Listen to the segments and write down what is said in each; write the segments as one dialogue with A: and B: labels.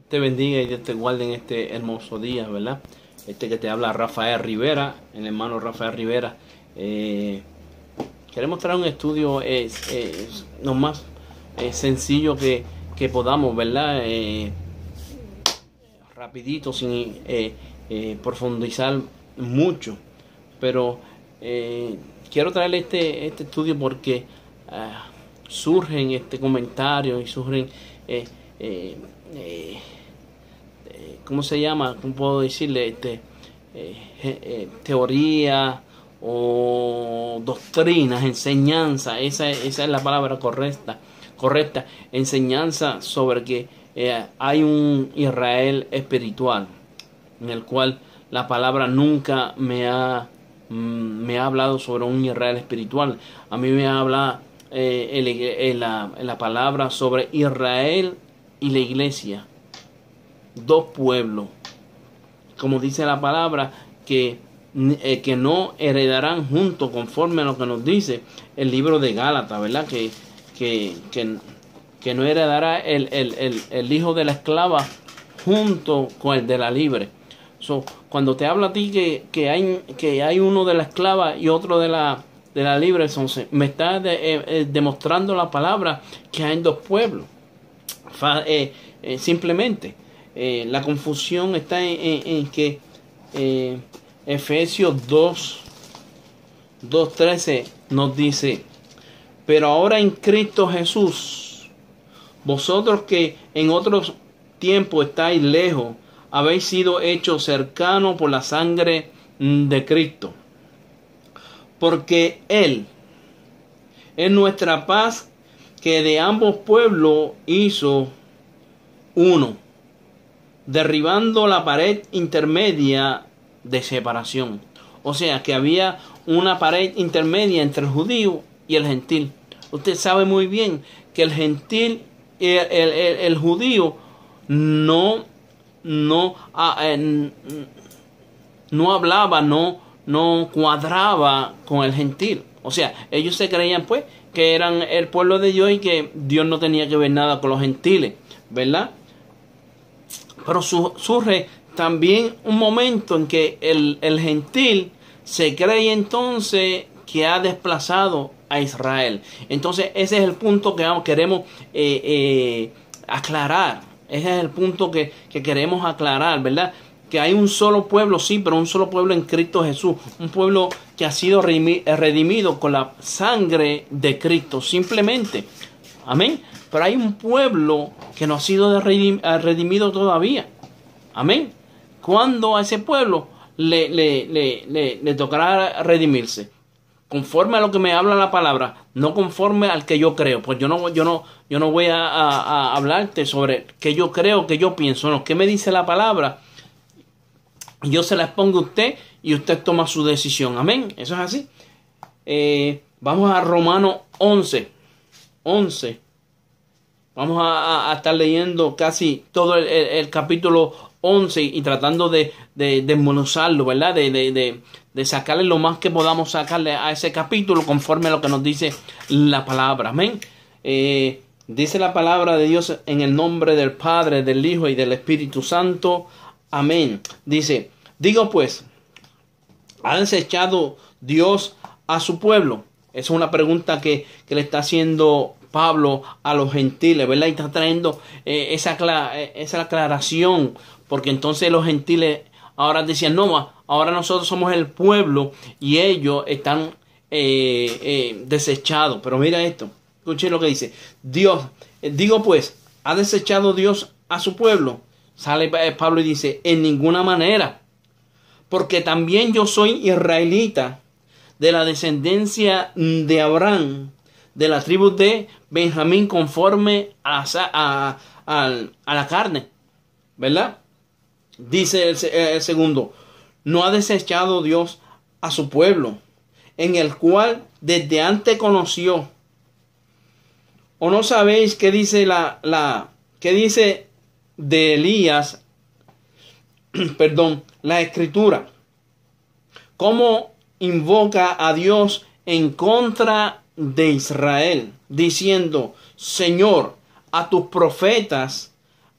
A: Te bendiga y Dios te guarde en este hermoso día, ¿verdad? Que te habla Rafael Rivera, el hermano Rafael Rivera. Queremos traer un estudio lo más sencillo que podamos, ¿verdad? Rapidito, sin profundizar mucho. Pero quiero traer este estudio porque surgen comentarios y surgen ¿cómo se llama? ¿Cómo puedo decirle? Teoría o doctrinas, enseñanza, esa es la palabra correcta, enseñanza sobre que hay un Israel espiritual, en el cual la palabra nunca me ha hablado sobre un Israel espiritual. A mí me habla la palabra sobre Israel y la iglesia, dos pueblos, como dice la palabra, que no heredarán juntos, conforme a lo que nos dice el libro de Gálatas, ¿verdad? Que no heredará el hijo de la esclava junto con el de la libre. Cuando te habla a ti que hay uno de la esclava y otro de la libre, entonces me está demostrando la palabra que hay dos pueblos. Simplemente la confusión está en que Efesios 2:13 nos dice: pero ahora en Cristo Jesús, vosotros que en otros tiempos estáis lejos, habéis sido hechos cercanos por la sangre de Cristo, porque Él es nuestra paz, que de ambos pueblos hizo uno, derribando la pared intermedia de separación. O sea que había una pared intermedia entre el judío y el gentil. Usted sabe muy bien que el gentil y el judío no hablaba, no cuadraba con el gentil. O sea, ellos se creían pues que eran el pueblo de Dios y que Dios no tenía que ver nada con los gentiles, ¿verdad? Pero surge también un momento en que el gentil se cree entonces que ha desplazado a Israel. Entonces ese es el punto que queremos aclarar. Ese es el punto que queremos aclarar, ¿verdad? Que hay un solo pueblo, sí, pero un solo pueblo en Cristo Jesús. Un pueblo que ha sido redimido con la sangre de Cristo, simplemente. Amén. Pero hay un pueblo que no ha sido redimido todavía. Amén. ¿Cuándo a ese pueblo le tocará redimirse? Conforme a lo que me habla la palabra, no conforme al que yo creo. Pues yo no voy a hablarte sobre qué yo creo, qué yo pienso. No, qué me dice la palabra. Yo se la expongo a usted y usted toma su decisión. Amén. Eso es así. Vamos a Romanos 11. Vamos a estar leyendo casi todo el capítulo 11 y tratando de desmenuzarlo, ¿verdad? De sacarle lo más que podamos sacarle a ese capítulo conforme a lo que nos dice la palabra. Amén. Dice la palabra de Dios en el nombre del Padre, del Hijo y del Espíritu Santo. Amén. Dice: digo pues, ¿ha desechado Dios a su pueblo? Esa es una pregunta que le está haciendo Pablo a los gentiles, ¿verdad? Y está trayendo esa aclaración, porque entonces los gentiles ahora decían: no, ahora nosotros somos el pueblo y ellos están desechados. Pero mira esto, escuchen lo que dice: digo pues, ¿ha desechado Dios a su pueblo? Sale Pablo y dice: en ninguna manera, porque también yo soy israelita, de la descendencia de Abraham, de la tribu de Benjamín, conforme a la carne, ¿verdad? Dice el segundo: no ha desechado Dios a su pueblo, en el cual desde antes conoció. ¿O no sabéis qué dice qué dice de Elías, la escritura? ¿Cómo invoca a Dios en contra de Israel, diciendo: Señor, a tus profetas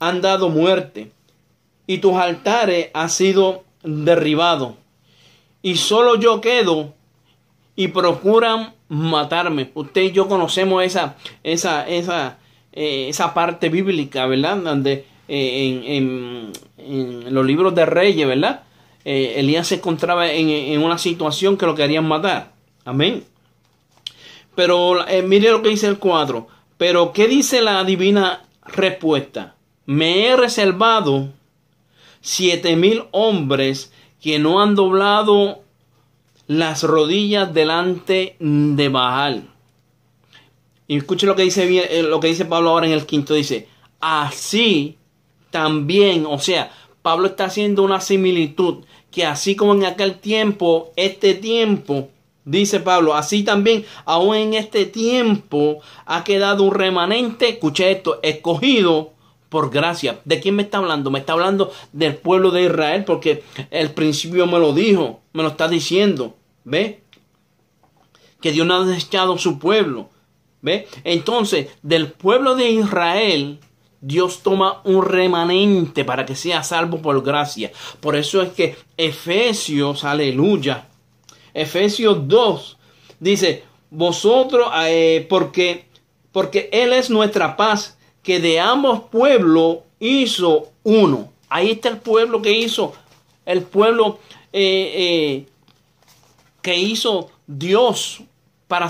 A: han dado muerte, y tus altares han sido derribados, y solo yo quedo, y procuran matarme. Usted y yo conocemos esa parte bíblica, ¿verdad? Donde en los libros de Reyes, ¿verdad? Elías se encontraba en una situación que lo querían matar. Amén. Pero mire lo que dice el 4. Pero ¿qué dice la divina respuesta? Me he reservado 7,000 hombres que no han doblado las rodillas delante de Baal. Y escuche lo que dice Pablo ahora en el 5. Dice, así también, o sea, Pablo está haciendo una similitud, que así como en aquel tiempo, este tiempo, dice Pablo, así también, aún en este tiempo, ha quedado un remanente, escuche esto, escogido por gracia. ¿De quién me está hablando? Me está hablando del pueblo de Israel, porque el principio me lo dijo, me lo está diciendo, ¿ve? Que Dios no ha desechado su pueblo, ¿ve? Entonces, del pueblo de Israel, Dios toma un remanente para que sea salvo por gracia. Por eso es que Efesios, aleluya, Efesios 2 dice, vosotros, porque Él es nuestra paz, que de ambos pueblos hizo uno. Ahí está el pueblo que hizo, el pueblo que hizo Dios ¿para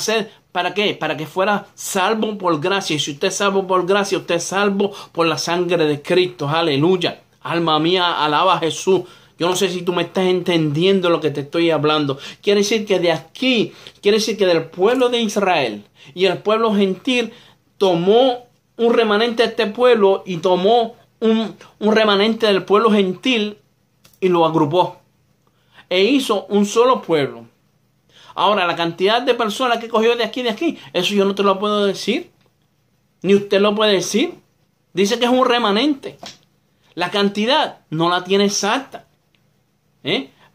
A: qué? Para que fuera salvo por gracia. Y si usted es salvo por gracia, usted es salvo por la sangre de Cristo. Aleluya. Alma mía, alaba a Jesús. Yo no sé si tú me estás entendiendo lo que te estoy hablando. Quiere decir que de aquí, quiere decir que del pueblo de Israel y el pueblo gentil tomó un remanente de este pueblo y tomó un remanente del pueblo gentil y lo agrupó. E hizo un solo pueblo. Ahora, la cantidad de personas que cogió de aquí, eso yo no te lo puedo decir. Ni usted lo puede decir. Dice que es un remanente. La cantidad no la tiene exacta.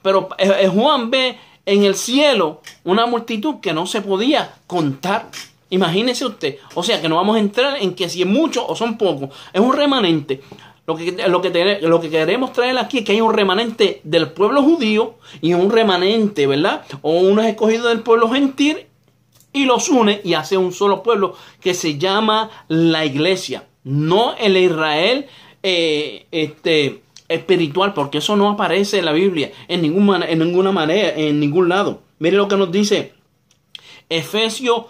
A: Pero Juan ve en el cielo una multitud que no se podía contar. Imagínese usted. O sea que no vamos a entrar en que si es mucho o son pocos. Es un remanente. Lo que queremos traer aquí es que hay un remanente del pueblo judío y un remanente, ¿verdad? O unos escogidos del pueblo gentil y los une y hace un solo pueblo que se llama la iglesia. No el Israel espiritual, porque eso no aparece en la Biblia en ninguna manera, en ningún lado. Mire lo que nos dice Efesios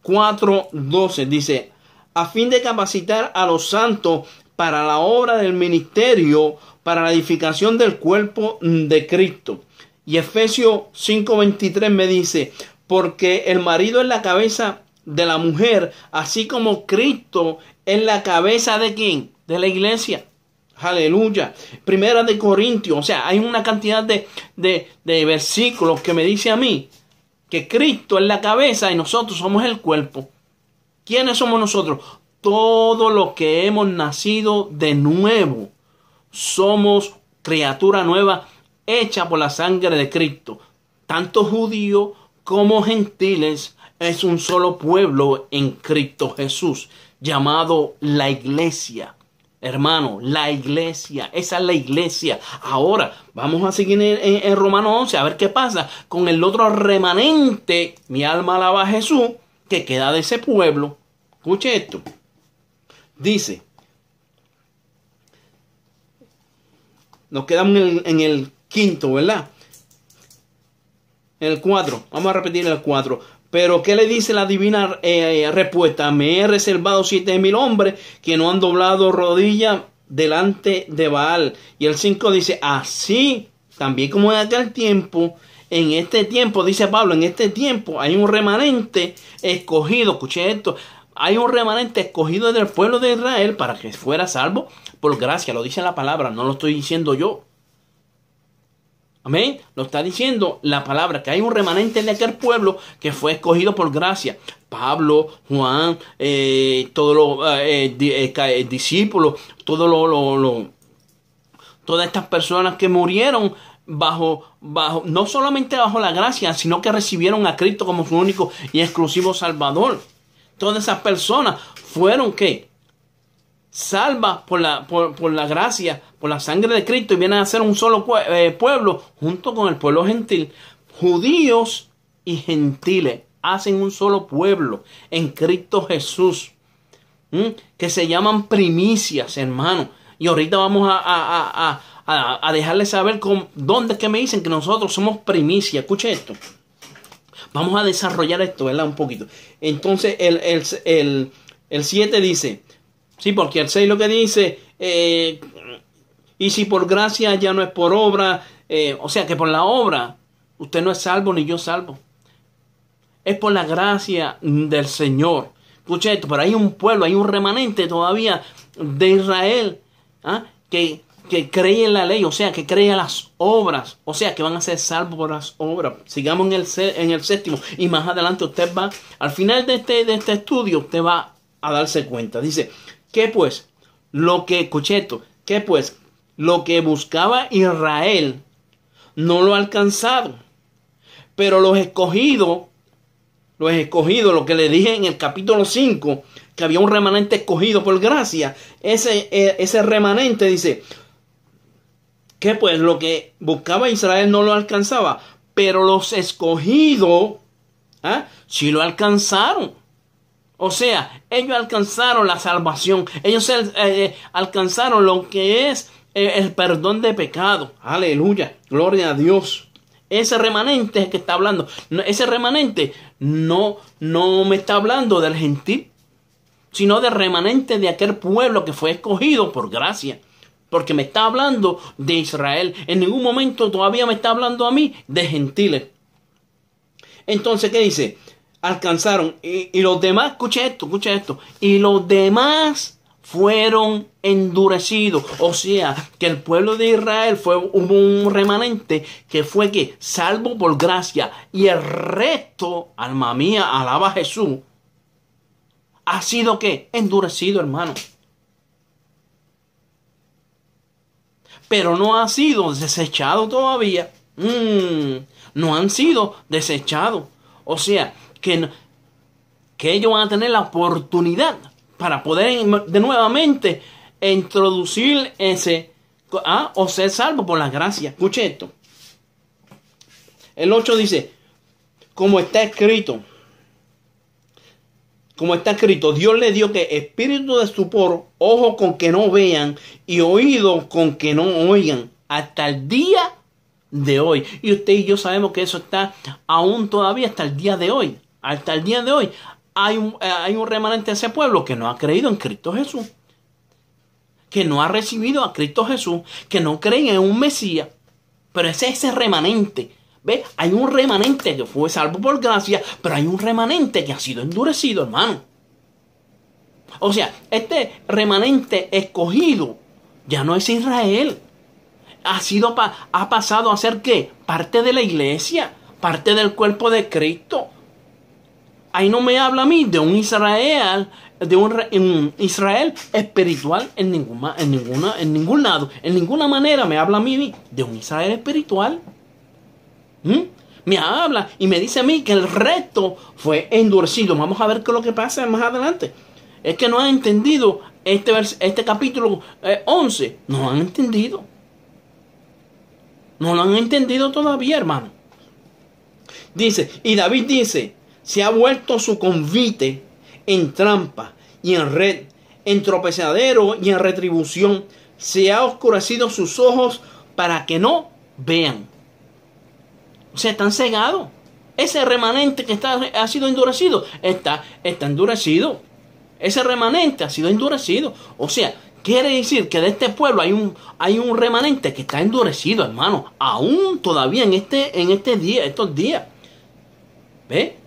A: 4:12. Dice, a fin de capacitar a los santos para la obra del ministerio, para la edificación del cuerpo de Cristo. Y Efesios 5:23 me dice, porque el marido es la cabeza de la mujer, así como Cristo es la cabeza de ¿quién? De la iglesia. Aleluya. Primera de Corintios, o sea, hay una cantidad de versículos que me dice a mí que Cristo es la cabeza y nosotros somos el cuerpo. ¿Quiénes somos nosotros? Todos los que hemos nacido de nuevo somos criatura nueva hecha por la sangre de Cristo. Tanto judíos como gentiles es un solo pueblo en Cristo Jesús, llamado la iglesia. Hermano, la iglesia, esa es la iglesia. Ahora, vamos a seguir en Romanos 11 a ver qué pasa con el otro remanente, mi alma alaba a Jesús, que queda de ese pueblo. Escuche esto. Dice, nos quedamos en el quinto, ¿verdad? En el 4, vamos a repetir el 4. Pero ¿qué le dice la divina respuesta? Me he reservado 7,000 hombres que no han doblado rodilla delante de Baal. Y el 5 dice, así también como en aquel tiempo, en este tiempo, dice Pablo, en este tiempo hay un remanente escogido, escuché esto, hay un remanente escogido del pueblo de Israel para que fuera salvo por gracia. Lo dice la palabra, no lo estoy diciendo yo. Amén. Lo está diciendo la palabra, que hay un remanente de aquel pueblo que fue escogido por gracia. Pablo, Juan, todos los discípulos, todas estas personas que murieron bajo, no solamente bajo la gracia, sino que recibieron a Cristo como su único y exclusivo Salvador. Todas esas personas fueron ¿qué? salva por la gracia, por la sangre de Cristo, y vienen a ser un solo pueblo junto con el pueblo gentil. Judíos y gentiles hacen un solo pueblo en Cristo Jesús, que se llaman primicias, hermano. Y ahorita vamos a dejarles saber dónde es que me dicen que nosotros somos primicias. Escuche esto. Vamos a desarrollar esto, ¿verdad? Un poquito. Entonces el 7 dice, sí, porque el 6 lo que dice, y si por gracia ya no es por obra, o sea que por la obra usted no es salvo ni yo salvo. Es por la gracia del Señor. Escucha esto, pero hay un pueblo, hay un remanente todavía de Israel, que cree en la ley, o sea, que cree en las obras, o sea, que van a ser salvos por las obras. Sigamos en el 7, y más adelante usted va, al final de este estudio, usted va a darse cuenta. Dice, escuché esto, que pues lo que buscaba Israel no lo ha alcanzado, pero los escogidos, lo que le dije en el capítulo 5, que había un remanente escogido por gracia, ese remanente dice, que pues lo que buscaba Israel no lo alcanzaba, pero los escogidos, sí lo alcanzaron. O sea, ellos alcanzaron la salvación, ellos alcanzaron lo que es el perdón de pecado. Aleluya, gloria a Dios. Ese remanente es el que está hablando. Ese remanente no me está hablando del gentil, sino del remanente de aquel pueblo que fue escogido por gracia. Porque me está hablando de Israel. En ningún momento todavía me está hablando a mí de gentiles. Entonces, ¿qué dice? Alcanzaron. Y los demás, escucha esto. Y los demás fueron endurecidos. O sea, que el pueblo de Israel hubo un remanente que fue salvo por gracia. Y el resto, alma mía, alaba a Jesús, ha sido endurecido, hermano. Pero no ha sido desechado todavía. No han sido desechados. O sea, que ellos van a tener la oportunidad para poder de nuevamente introducir o ser salvo por la gracia. Escuche esto. El 8 dice, como está escrito, Dios le dio que espíritu de estupor, ojos con que no vean y oídos con que no oigan, hasta el día de hoy. Y usted y yo sabemos que eso está aún todavía hasta el día de hoy. Hasta el día de hoy hay un remanente de ese pueblo que no ha creído en Cristo Jesús, que no ha recibido a Cristo Jesús, que no creen en un Mesías. Pero ese remanente. ¿Ve? Hay un remanente que fue salvo por gracia, pero hay un remanente que ha sido endurecido, hermano. O sea, este remanente escogido ya no es Israel. Ha pasado a ser parte de la iglesia, parte del cuerpo de Cristo. Ahí no me habla a mí de un Israel, un Israel espiritual en ningún lado. En ninguna manera me habla a mí de un Israel espiritual. Me habla y me dice a mí que el resto fue endurecido. Vamos a ver qué es lo que pasa más adelante. Es que no han entendido este capítulo 11. No lo han entendido. No lo han entendido todavía, hermano. Dice, y David dice, se ha vuelto su convite en trampa y en red, en tropezadero y en retribución. Se ha oscurecido sus ojos para que no vean. O sea, están cegados. Ese remanente que ha sido endurecido, está endurecido. Ese remanente ha sido endurecido. O sea, quiere decir que de este pueblo hay un remanente que está endurecido, hermano. Aún todavía en estos días. ¿Ve?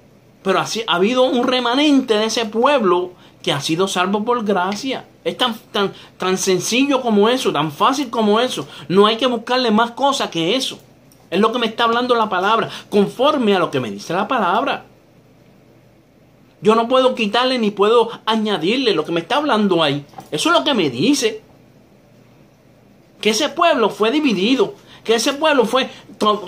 A: Pero ha habido un remanente de ese pueblo que ha sido salvo por gracia. Es tan sencillo como eso, tan fácil como eso. No hay que buscarle más cosas que eso. Es lo que me está hablando la palabra, conforme a lo que me dice la palabra. Yo no puedo quitarle ni puedo añadirle lo que me está hablando ahí. Eso es lo que me dice. Que ese pueblo fue dividido. Que ese pueblo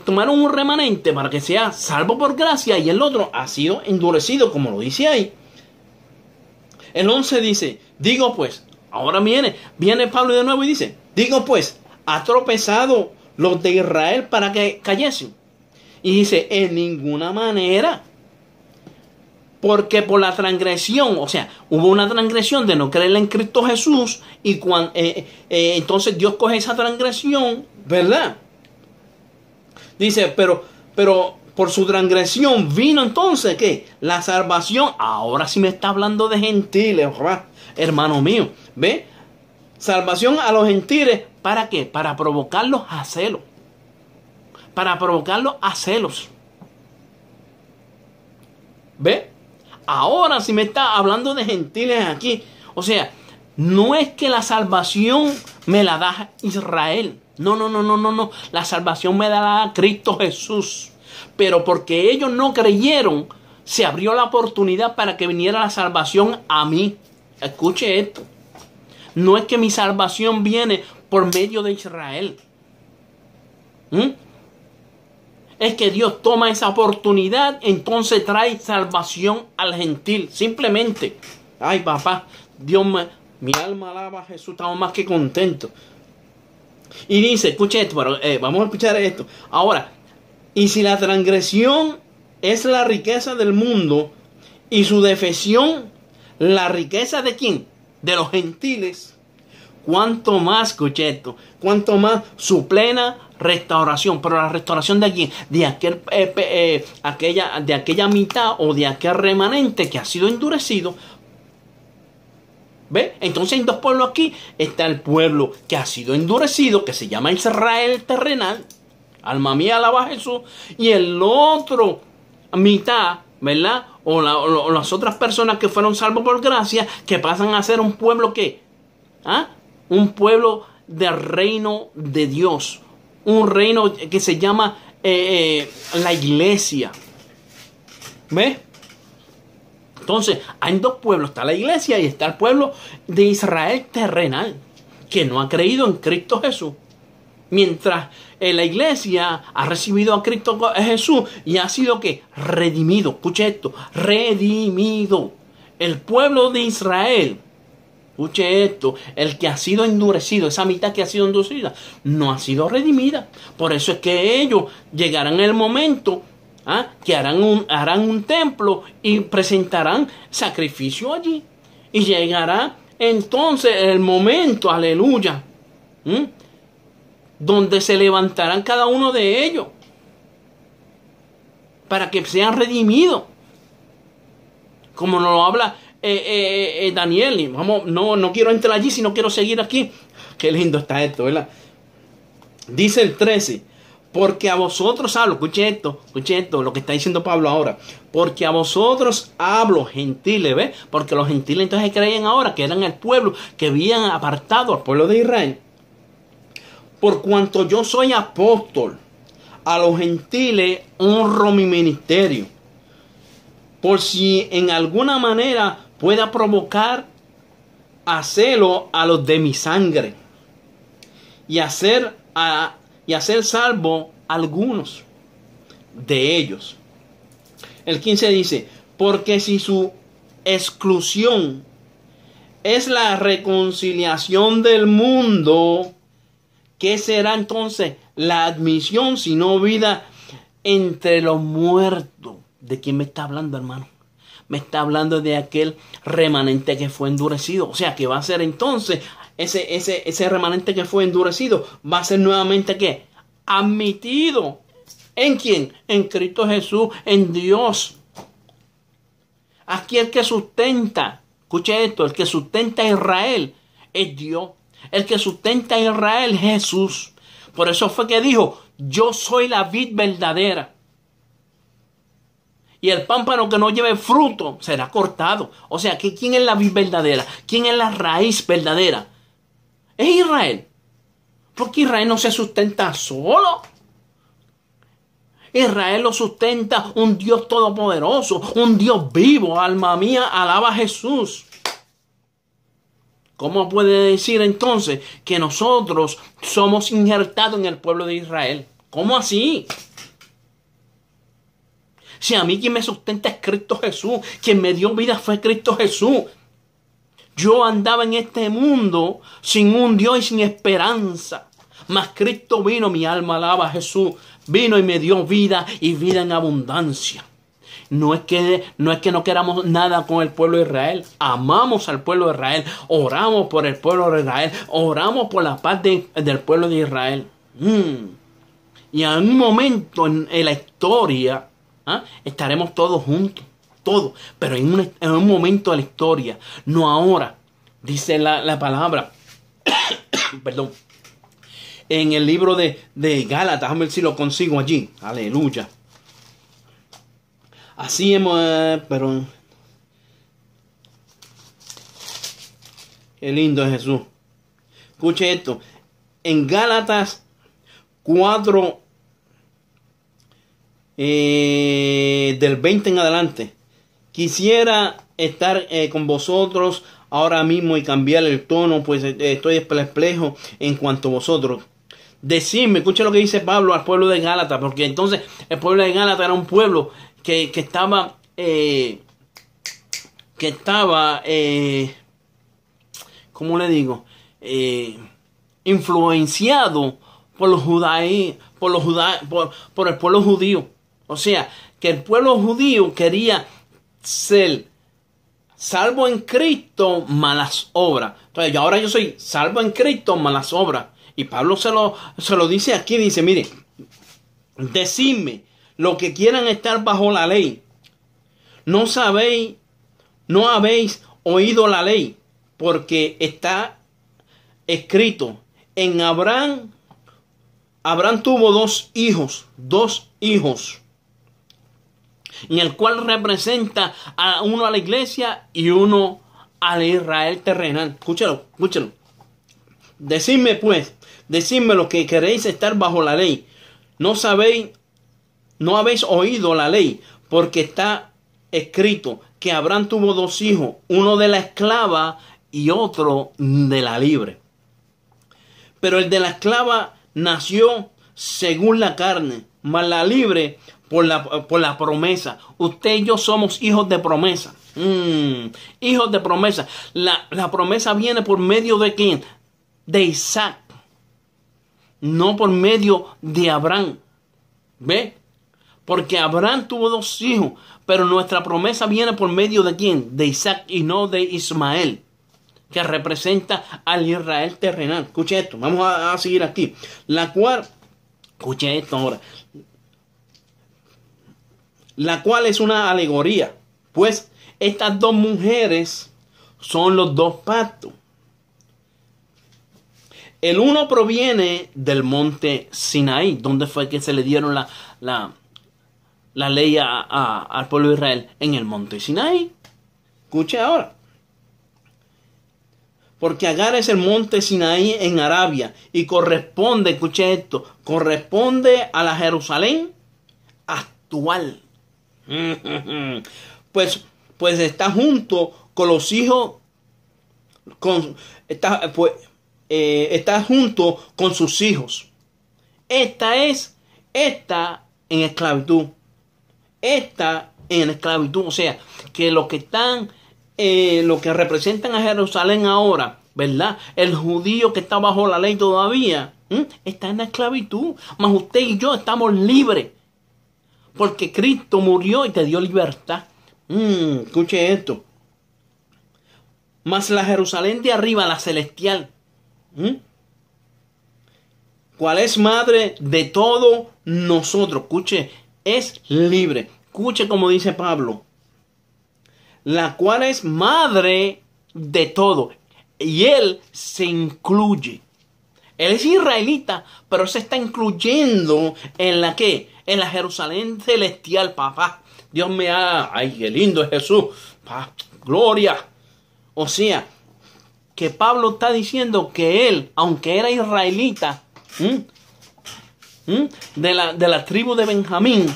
A: tomaron un remanente para que sea salvo por gracia y el otro ha sido endurecido, como lo dice ahí. El 11 dice, digo pues, Ahora viene Pablo de nuevo y dice, digo pues, ¿ha tropezado los de Israel para que cayesen? Y dice, en ninguna manera. Porque por la transgresión, o sea, hubo una transgresión de no creer en Cristo Jesús. Y entonces Dios coge esa transgresión, ¿verdad? Dice, pero por su transgresión vino entonces, ¿qué? La salvación. Ahora sí me está hablando de gentiles, hermano mío. ¿Ve? Salvación a los gentiles, ¿para qué? Para provocarlos a celos. Para provocarlos a celos. ¿Ve? Ahora sí me está hablando de gentiles aquí. O sea, no es que la salvación me la da Israel. No. La salvación me la da Cristo Jesús. Pero porque ellos no creyeron, se abrió la oportunidad para que viniera la salvación a mí. Escuche esto. No es que mi salvación viene por medio de Israel. Es que Dios toma esa oportunidad, entonces trae salvación al gentil. Simplemente. Ay, papá, mi alma alaba a Jesús, estamos más que contentos. Y dice, escuche esto, pero, vamos a escuchar esto. Ahora, y si la transgresión es la riqueza del mundo y su defección la riqueza de ¿quién? De los gentiles. ¿Cuánto más, escuche esto? ¿Cuánto más su plena restauración? Pero la restauración de quién? De aquella mitad o de aquel remanente que ha sido endurecido. ¿Ve? Entonces hay dos pueblos aquí. Está el pueblo que ha sido endurecido, que se llama Israel terrenal. Alma mía, alaba a Jesús. Y el otro mitad, ¿verdad? O las otras personas que fueron salvos por gracia, que pasan a ser un pueblo que, un pueblo del reino de Dios. Un reino que se llama la iglesia. ¿Ves? Entonces, hay dos pueblos. Está la iglesia y está el pueblo de Israel terrenal, que no ha creído en Cristo Jesús. Mientras la iglesia ha recibido a Cristo Jesús y ha sido ¿qué? Redimido. Escuche esto. Redimido. El pueblo de Israel. Escuche esto. El que ha sido endurecido. Esa mitad que ha sido endurecida. No ha sido redimida. Por eso es que ellos llegarán en el momento que harán un templo y presentarán sacrificio allí. Y llegará entonces el momento. Aleluya. Donde se levantarán cada uno de ellos para que sean redimidos, como nos lo habla Daniel. Y vamos, no quiero entrar allí, sino quiero seguir aquí. Qué lindo está esto, ¿verdad? Dice el 13: porque a vosotros hablo. Escuche esto, lo que está diciendo Pablo ahora. Porque a vosotros hablo, gentiles, ¿ves? Porque los gentiles entonces creían ahora que eran el pueblo que habían apartado al pueblo de Israel. Por cuanto yo soy apóstol, a los gentiles honro mi ministerio, por si en alguna manera pueda provocar a celo a los de mi sangre y hacer salvo a algunos de ellos. El 15 dice: porque si su exclusión es la reconciliación del mundo, ¿qué será entonces la admisión si no vida entre los muertos? ¿De quién me está hablando, hermano? Me está hablando de aquel remanente que fue endurecido. O sea, que va a ser entonces ese remanente que fue endurecido va a ser nuevamente ¿qué? Admitido. ¿En quién? En Cristo Jesús, en Dios. Aquí el que sustenta, escuche esto, el que sustenta a Israel es Dios. El que sustenta a Israel es Jesús. Por eso fue que dijo: yo soy la vid verdadera. Y el pámpano que no lleve fruto será cortado. O sea, ¿quién es la vid verdadera? ¿Quién es la raíz verdadera? Es Israel. Porque Israel no se sustenta solo. Israel lo sustenta un Dios todopoderoso, un Dios vivo. Alma mía, alaba a Jesús. ¿Cómo puede decir entonces que nosotros somos injertados en el pueblo de Israel? ¿Cómo así? Si a mí quien me sustenta es Cristo Jesús, quien me dio vida fue Cristo Jesús. Yo andaba en este mundo sin un Dios y sin esperanza. Mas Cristo vino, mi alma alaba a Jesús. Vino y me dio vida y vida en abundancia. No es que no queramos nada con el pueblo de Israel. Amamos al pueblo de Israel. Oramos por el pueblo de Israel. Oramos por la paz del pueblo de Israel. Y en un momento en la historia, estaremos todos juntos. Todos. Pero en un momento de la historia. No ahora. Dice la palabra. Perdón. En el libro de Gálatas. Déjame ver si lo consigo allí. Aleluya. Así hemos, pero qué lindo es Jesús. Escuche esto. En Gálatas 4, del 20 en adelante. Quisiera estar con vosotros ahora mismo y cambiar el tono, pues estoy perplejo en cuanto a vosotros. Decidme, escuche lo que dice Pablo al pueblo de Gálatas, porque entonces el pueblo de Gálatas era un pueblo que estaba ¿cómo le digo? Influenciado por los judaí, por el pueblo judío. O sea, que el pueblo judío quería ser salvo en Cristo, malas obras. Entonces, ahora yo soy salvo en Cristo, malas obras. Y Pablo se lo dice aquí, dice, mire, decidme lo que quieran estar bajo la ley. No habéis oído la ley, porque está escrito, en Abraham tuvo dos hijos, en el cual representa a uno a la iglesia y uno al Israel terrenal. Escúchalo. Decidme lo que queréis estar bajo la ley. No habéis oído la ley, porque está escrito que Abraham tuvo dos hijos, uno de la esclava y otro de la libre. Pero el de la esclava nació según la carne, mas la libre por la promesa. Usted y yo somos hijos de promesa. Hijos de promesa. La promesa viene por medio de ¿quién? De Isaac. No por medio de Abraham. ¿Ve? Porque Abraham tuvo dos hijos, pero nuestra promesa viene por medio de ¿quién? De Isaac y no de Ismael, que representa al Israel terrenal. Escuche esto, vamos a seguir aquí. Escuche esto ahora. La cual es una alegoría, pues estas dos mujeres son los dos pactos. El uno proviene del monte Sinaí, donde fue que se le dieron la ley al pueblo de Israel, en el monte Sinaí. Escuche ahora. Porque Agar es el monte Sinaí en Arabia y corresponde, escuche esto, corresponde a la Jerusalén actual. Pues está junto con los hijos, está junto con sus hijos. Esta en esclavitud. O sea, que los que están, lo que representan a Jerusalén ahora, ¿verdad? El judío que está bajo la ley todavía, está en la esclavitud. Mas usted y yo estamos libres. Porque Cristo murió y te dio libertad. Escuche esto. Mas la Jerusalén de arriba, la celestial, ¿cuál es madre de todos nosotros? Escuche, es libre. Escuche como dice Pablo. La cual es madre de todo. Y él se incluye. Él es israelita, pero se está incluyendo en la ¿qué? En la Jerusalén celestial, papá. Dios me ha... ¡Ay, qué lindo es Jesús! ¡Gloria! O sea, que Pablo está diciendo que él, aunque era israelita, de la tribu de Benjamín,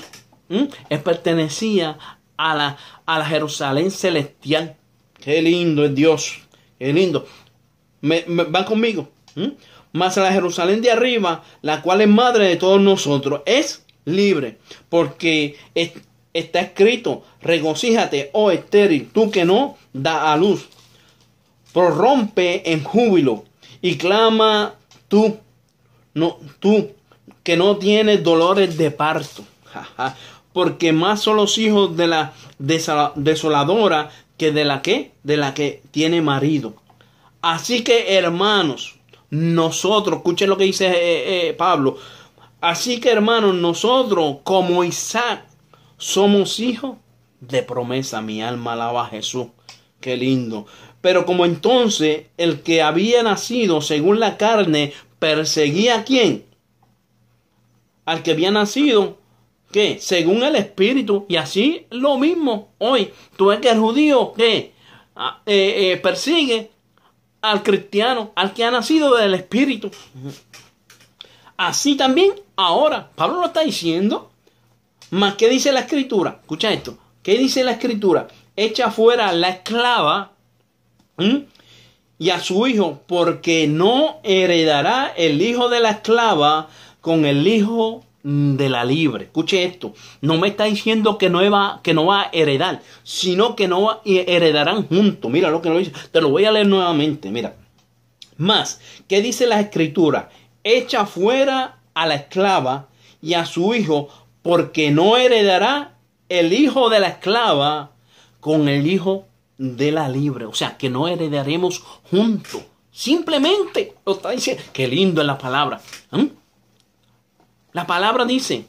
A: él pertenecía a la Jerusalén celestial. ¡Qué lindo es Dios! ¡Qué lindo! ¿Van conmigo? Mas la Jerusalén de arriba, la cual es madre de todos nosotros, es libre, porque está escrito, regocíjate, oh estéril, tú que no da a luz, prorrompe en júbilo y clama tú que no tienes dolores de parto. Porque más son los hijos de la desoladora que de la que tiene marido. Así que, hermanos, nosotros, escuchen lo que dice Pablo. Así que, hermanos, nosotros como Isaac somos hijos de promesa. Mi alma alaba a Jesús. Qué lindo. Pero como entonces el que había nacido según la carne perseguía ¿a quién? Al que había nacido, ¿qué? Según el Espíritu. Y así lo mismo hoy. Tú ves que el judío, ¿qué? Persigue al cristiano, al que ha nacido del Espíritu. Así también ahora. Pablo lo está diciendo. Más, ¿qué dice la Escritura? Escucha esto. ¿Qué dice la Escritura? Echa fuera a la esclava y a su hijo, porque no heredará el hijo de la esclava con el hijo de la libre. Escuche esto. No me está diciendo que no va a heredar, sino que no heredarán juntos. Mira lo que lo dice. Te lo voy a leer nuevamente. Mira. Más, ¿qué dice la Escritura? Echa fuera a la esclava y a su hijo, porque no heredará el hijo de la esclava con el hijo de la libre. O sea, que no heredaremos juntos. Simplemente lo está diciendo. Qué lindo es la palabra. La palabra dice,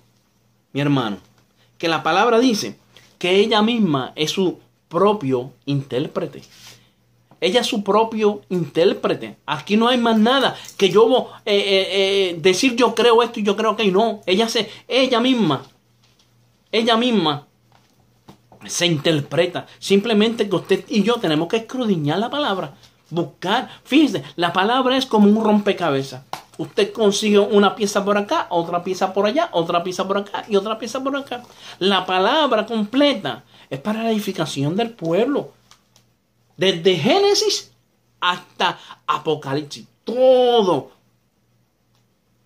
A: mi hermano, que la palabra dice que ella misma es su propio intérprete. Ella es su propio intérprete. Aquí no hay más nada que yo decir yo creo esto y yo creo que no. Ella misma se interpreta. Simplemente que usted y yo tenemos que escudriñar la palabra. Buscar. Fíjese, la palabra es como un rompecabezas. Usted consigue una pieza por acá, otra pieza por allá, otra pieza por acá y otra pieza por acá. La palabra completa es para la edificación del pueblo. Desde Génesis hasta Apocalipsis. Todo.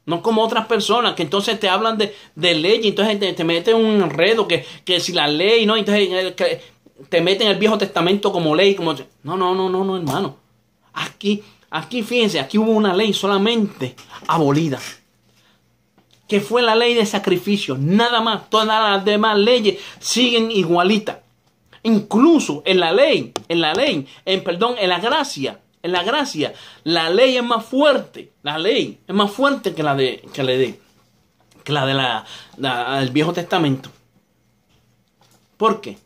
A: No como otras personas que entonces te hablan de ley y entonces te meten un enredo que si la ley, ¿no? Entonces te meten el Viejo Testamento como ley. No, hermano. Aquí fíjense, aquí hubo una ley solamente abolida. Que fue la ley de sacrificio. Nada más. Todas las demás leyes siguen igualitas. Incluso en la gracia, la ley es más fuerte. La ley es más fuerte que la del Viejo Testamento. ¿Por qué?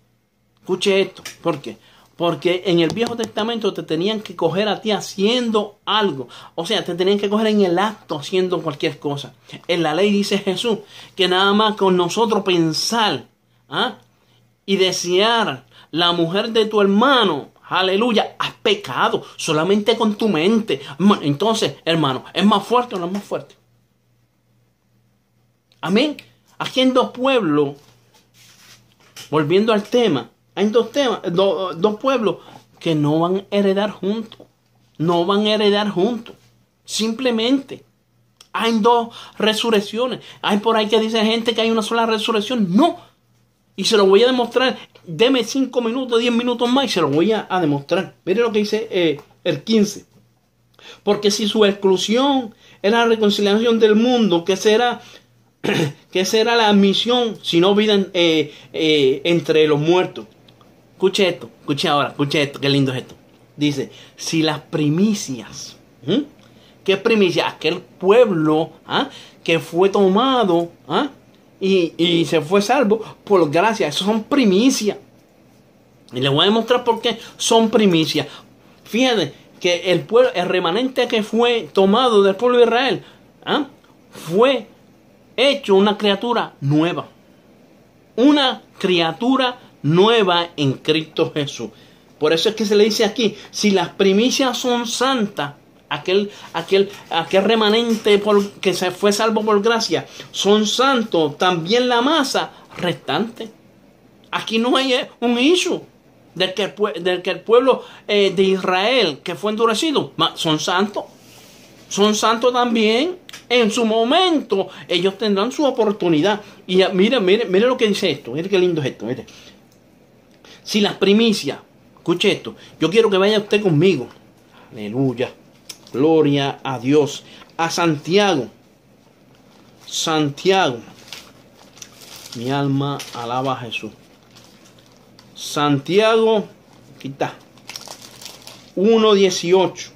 A: Escuche esto. ¿Por qué? Porque en el Viejo Testamento te tenían que coger a ti haciendo algo. O sea, te tenían que coger en el acto haciendo cualquier cosa. En la ley dice Jesús que nada más con nosotros pensar y desear la mujer de tu hermano, aleluya, has pecado solamente con tu mente. Entonces, hermano, ¿es más fuerte o no es más fuerte? Amén. Aquí en dos pueblos, volviendo al tema, hay dos pueblos que no van a heredar juntos. No van a heredar juntos. Simplemente. Hay dos resurrecciones. Hay por ahí que dice gente que hay una sola resurrección. No. Y se lo voy a demostrar. Deme 5 minutos, 10 minutos más y se lo voy a demostrar. Mire lo que dice el 15. Porque si su exclusión es la reconciliación del mundo, ¿qué será la admisión si no vida entre los muertos? Escuche esto, escuche esto, qué lindo es esto. Dice, si las primicias, ¿qué primicia? Aquel pueblo que fue tomado y se fue salvo por gracia. Eso son primicias. Y les voy a demostrar por qué son primicias. Fíjate que el remanente que fue tomado del pueblo de Israel fue hecho una criatura nueva. Una criatura nueva en Cristo Jesús. Por eso es que se le dice aquí, si las primicias son santas, aquel remanente que se fue salvo por gracia, son santos, también la masa restante. Aquí no hay un issue del que el pueblo de Israel que fue endurecido, son santos. Son santos también. En su momento ellos tendrán su oportunidad. Y mire lo que dice esto. Mire qué lindo es esto. Mire. Si las primicias, escuche esto, yo quiero que vaya usted conmigo Aleluya. Gloria a Dios. A Santiago. Santiago. Mi alma alaba a Jesús. Santiago. Aquí está. 1:18.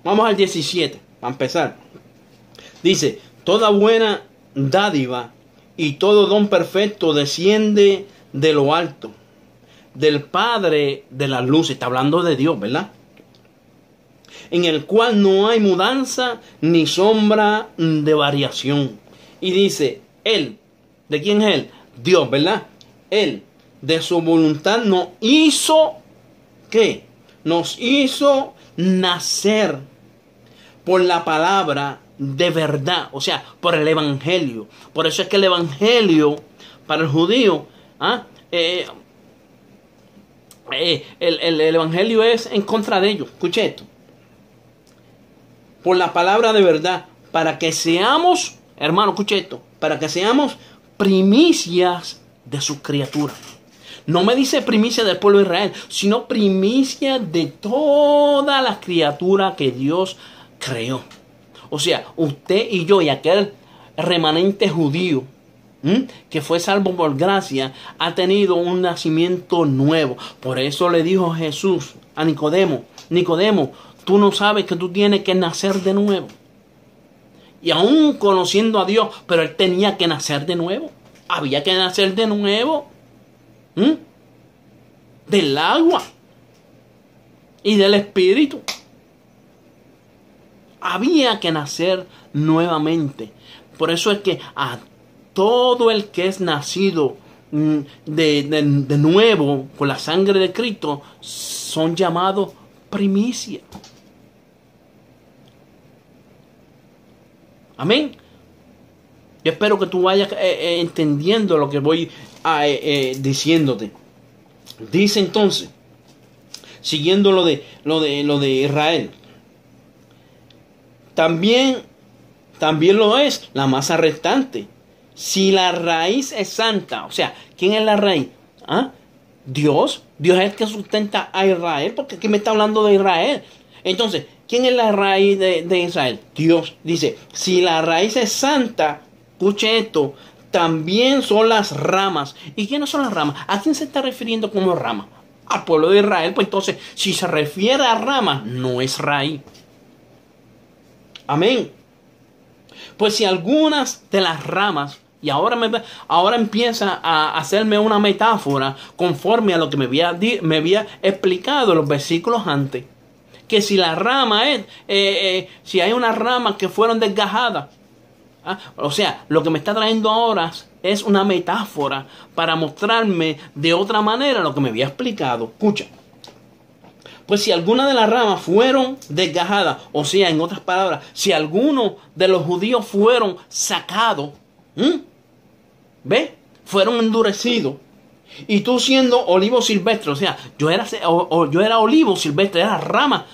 A: Vamos al 17. Para empezar. Dice: toda buena dádiva y todo don perfecto desciende de lo alto, del Padre de las luces. Está hablando de Dios, ¿verdad? En el cual no hay mudanza ni sombra de variación. Y dice, Él, ¿de quién es Él? Dios, ¿verdad? Él, de su voluntad nos hizo, ¿qué? Nos hizo nacer por la palabra de verdad, o sea, por el evangelio. Por eso es que el evangelio para el judío, el evangelio es en contra de ellos. Escuche esto. Por la palabra de verdad, para que seamos, hermano, escuche esto, para que seamos primicias de sus criaturas. No me dice primicia del pueblo de Israel, sino primicia de todas las criaturas que Dios creó. O sea, usted y yo y aquel remanente judío que fue salvo por gracia, ha tenido un nacimiento nuevo. Por eso le dijo Jesús a Nicodemo: Nicodemo, tú no sabes que tú tienes que nacer de nuevo. Y aún conociendo a Dios, pero él tenía que nacer de nuevo. Había que nacer de nuevo. Del agua y del espíritu. Había que nacer nuevamente. Por eso es que a todo el que es nacido de nuevo con la sangre de Cristo son llamados primicia. Amén. Yo espero que tú vayas entendiendo lo que voy diciéndote. Dice entonces, siguiendo lo de Israel, también lo es la masa restante. Si la raíz es santa, o sea, ¿quién es la raíz? Dios. Dios es el que sustenta a Israel, porque aquí me está hablando de Israel. Entonces, ¿quién es la raíz de Israel? Dios. Dice, si la raíz es santa, escuche esto, también son las ramas. ¿Y quiénes son las ramas? ¿A quién se está refiriendo como rama? Al pueblo de Israel. Pues entonces, si se refiere a ramas, no es raíz. Amén. Pues si algunas de las ramas, y ahora empieza a hacerme una metáfora conforme a lo que me había explicado en los versículos antes. Que si la rama si hay unas ramas que fueron desgajadas, o sea, lo que me está trayendo ahora es una metáfora para mostrarme de otra manera lo que me había explicado. Escucha. Pues si algunas de las ramas fueron desgajadas, o sea, en otras palabras, si algunos de los judíos fueron sacados, ¿ves? Fueron endurecidos. Y tú siendo olivo silvestre, o sea, yo era olivo silvestre, era rama